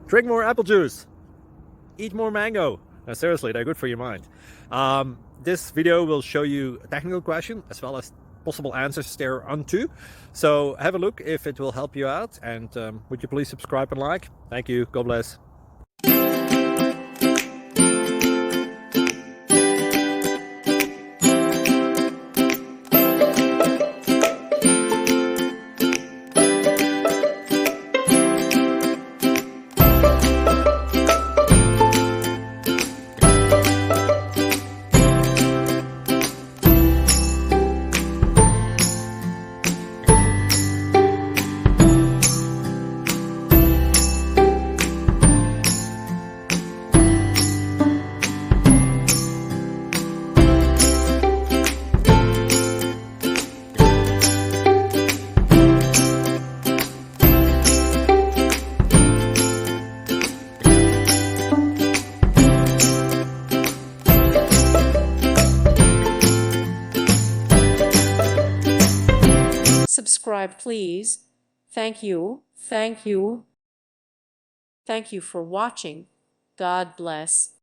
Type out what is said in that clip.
Drink more apple juice. Eat more mango. No, seriously, they're good for your mind. This video will show you a technical question as well as possible answers thereunto. So have a look if it will help you out, and would you please subscribe and like? Thank you. God bless. Subscribe, please. Thank you. Thank you. Thank you for watching. God bless.